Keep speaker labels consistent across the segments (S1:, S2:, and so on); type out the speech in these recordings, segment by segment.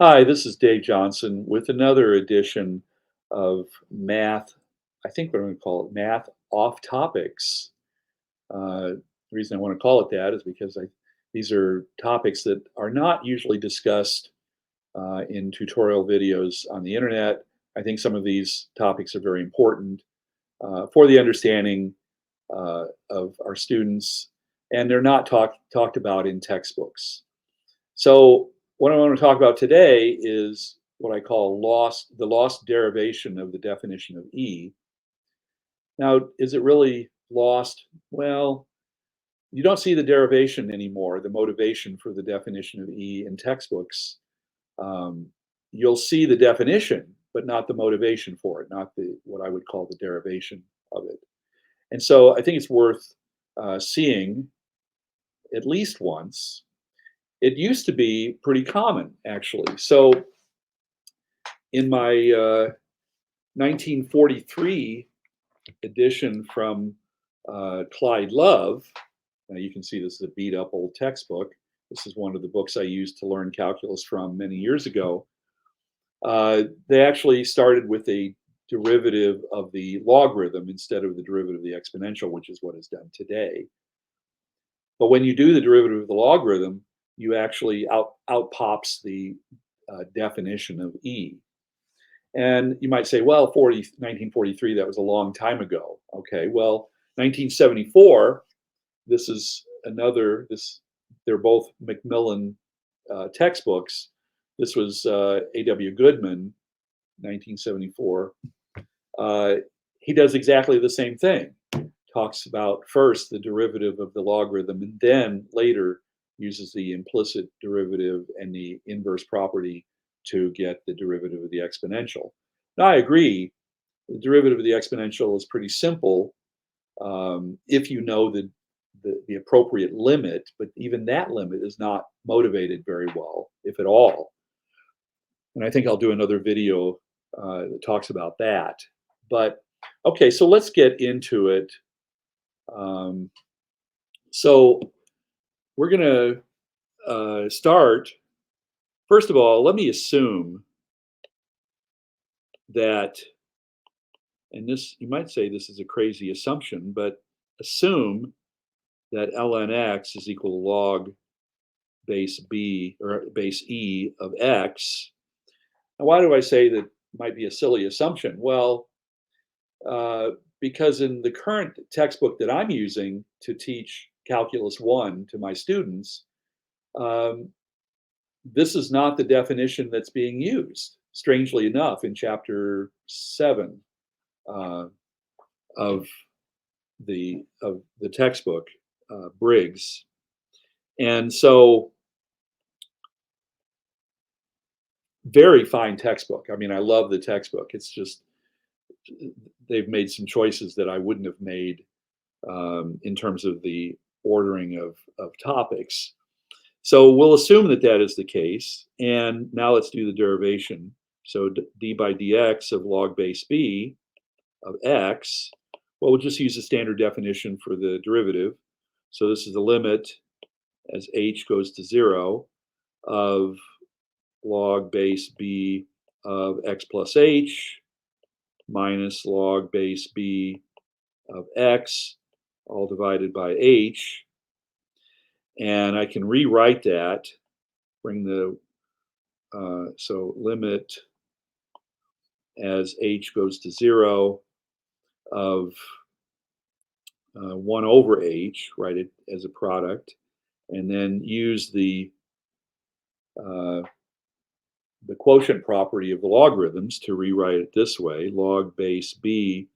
S1: Hi, this is Dave Johnson with another edition of Math. I think we're going to call it Math Off Topics. The reason I want to call it that is because these are topics that are not usually discussed in tutorial videos on the internet. I think some of these topics are very important for the understanding of our students, and they're not talked about in textbooks. So what I want to talk about today is what I call the lost derivation of the definition of E. Now, is it really lost? Well, you don't see the derivation anymore, the motivation for the definition of E in textbooks. Um, you'll see the definition, but not the motivation for it, not the what I would call the derivation of it. And so I think it's worth seeing at least once. It used to be pretty common, actually. So in my 1943 edition from Clyde Love, now you can see this is a beat up old textbook. This is one of the books I used to learn calculus from many years ago. They actually started with a derivative of the logarithm instead of the derivative of the exponential, which is what is done today. But when you do the derivative of the logarithm, you actually out pops the definition of E. And you might say, well, 1943, that was a long time ago. Okay, well, 1974, this is they're both Macmillan textbooks. This was A.W. Goodman, 1974. Uh, he does exactly the same thing. Talks about first the derivative of the logarithm and then later uses the implicit derivative and the inverse property to get the derivative of the exponential. Now, I agree, the derivative of the exponential is pretty simple if you know the appropriate limit, but even that limit is not motivated very well, if at all. And I think I'll do another video that talks about that. But okay, so let's get into it. Um, so we're going to start. First of all, let me assume that, and this you might say this is a crazy assumption, but assume that ln x is equal to log base b or base e of x. Now, why do I say that might be a silly assumption? Well, uh, because in the current textbook that I'm using to teach Calculus 1 to my students, um, this is not the definition that's being used, strangely enough, in chapter 7 uh, of the textbook, Briggs. And so, very fine textbook. I mean, I love the textbook. It's just they've made some choices that I wouldn't have made in terms of the ordering of topics. So we'll assume that that is the case. And now let's do the derivation. So d by dx of log base b of x, well, we'll just use the standard definition for the derivative. So this is the limit as h goes to 0 of log base b of x plus h minus log base b of x, all divided by h. And I can rewrite that, bring the, so limit as h goes to 0 of 1 over h, write it as a product, and then use uh, the quotient property of the logarithms to rewrite it this way: log base b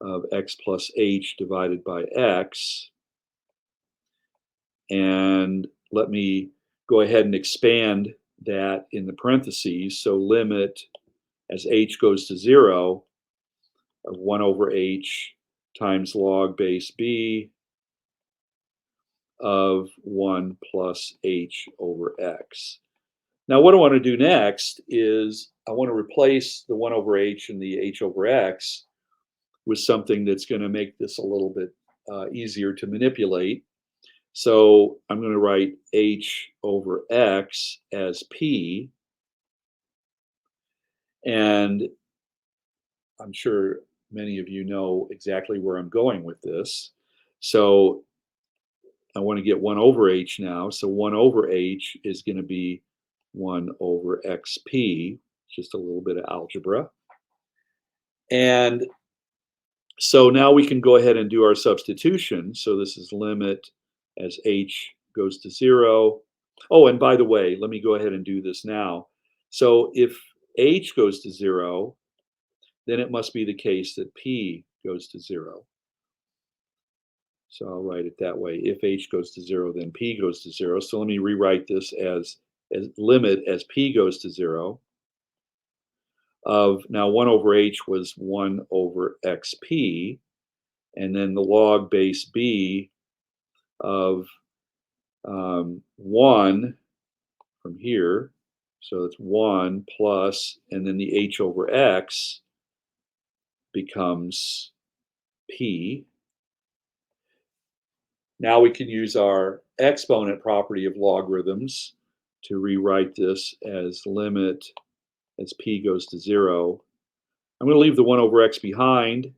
S1: of x plus h divided by x. And let me go ahead and expand that in the parentheses. So limit as h goes to 0 of 1 over h times log base b of 1 plus h over x. Now, what I want to do next is I want to replace the 1 over h and the h over x with something that's going to make this a little bit easier to manipulate. So I'm going to write h over x as p, And I'm sure many of you know exactly where I'm going with this. So I want to get 1 over h now. So 1 over h is going to be 1 over xp, just a little bit of algebra. And so now we can go ahead and do our substitution. So this is limit as h goes to 0. Oh, and by the way, let me go ahead and do this now. So if h goes to 0, then it must be the case that p goes to 0. So I'll write it that way. If h goes to 0, then p goes to 0. So let me rewrite this as limit as p goes to 0 of, now 1 over h was 1 over xp, and then the log base b of 1 from here. So it's 1 plus, and then the h over x becomes p. Now we can use our exponent property of logarithms to rewrite this as limit as p goes to 0. I'm going to leave the 1 over x behind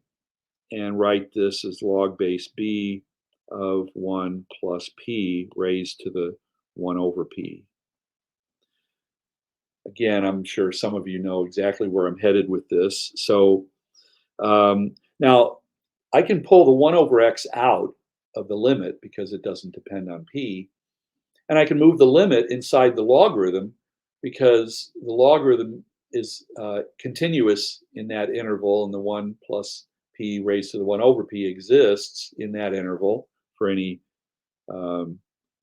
S1: and write this as log base b of 1 plus p raised to the 1 over p. Again, I'm sure some of you know exactly where I'm headed with this. So now I can pull the 1 over x out of the limit because it doesn't depend on p. And I can move the limit inside the logarithm because the logarithm is continuous in that interval, and the 1 plus p raised to the 1 over p exists in that interval for any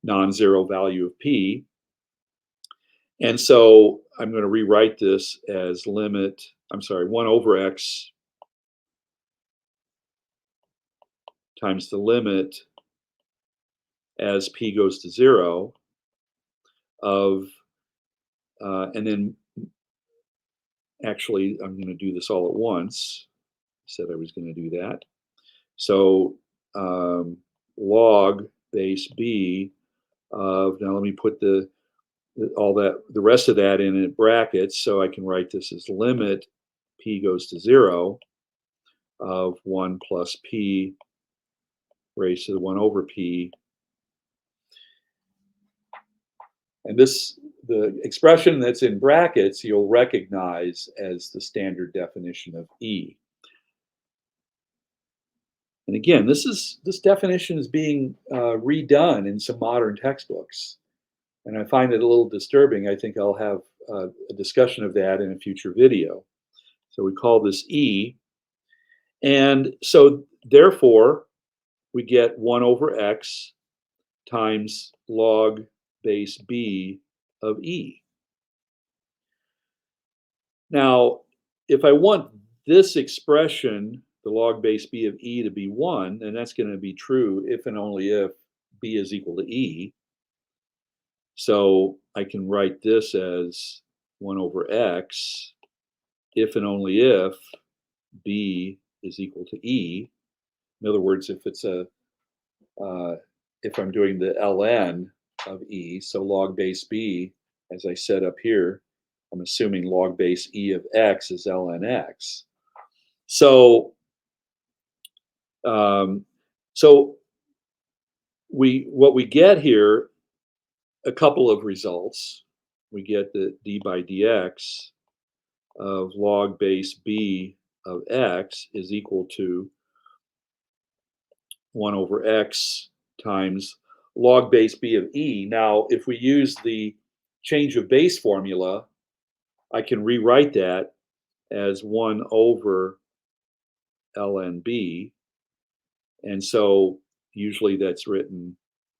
S1: non-zero value of p. And so I'm going to rewrite this as limit, 1 over x times the limit as p goes to 0 of, and then actually I'm going to do this all at once. I said I was going to do that. So log base b of, now let me put the rest of that in brackets, so I can write this as limit p goes to 0 of 1 plus p raised to the 1 over p. And the expression that's in brackets, you'll recognize as the standard definition of E. And again, this definition is being redone in some modern textbooks. And I find it a little disturbing. I think I'll have a discussion of that in a future video. So we call this E. And so therefore, we get 1 over x times log base b of E. Now, if I want this expression, the log base b of E, to be 1, then that's going to be true if and only if b is equal to E. So I can write this as 1 over x if and only if b is equal to E. In other words, if it's if I'm doing the ln of E, so log base b, as I said up here, I'm assuming log base E of x is ln x. So, um, so what we get here, a couple of results. We get that d by dx of log base b of x is equal to 1 over x times log base b of E. Now, if we use the change of base formula, I can rewrite that as 1 over ln b. And so usually that's written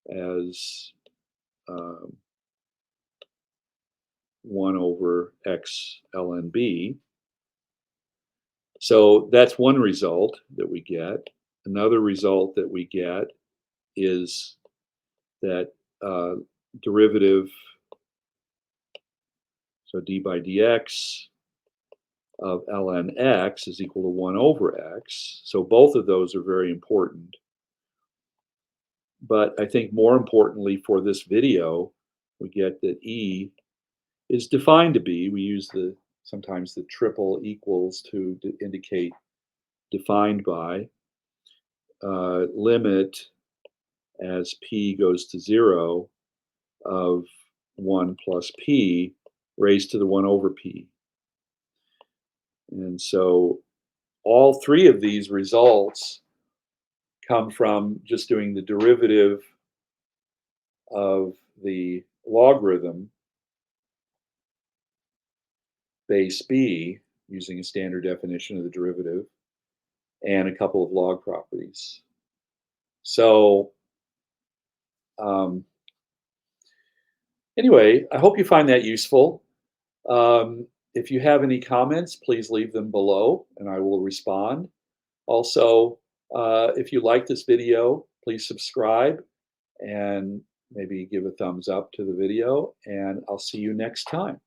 S1: as 1 over x ln b. So that's one result that we get. Another result that we get is that derivative, so d by dx of ln x is equal to 1 over x. So both of those are very important. But I think more importantly for this video, we get that E is defined to be, we use the sometimes the triple equals to indicate defined by, limit as p goes to 0 of 1 plus p raised to the 1 over p. And so all three of these results come from just doing the derivative of the logarithm base b using a standard definition of the derivative and a couple of log properties. So um, anyway, I hope you find that useful. If you have any comments, please leave them below and I will respond. Also, if you like this video, please subscribe and maybe give a thumbs up to the video, and I'll see you next time.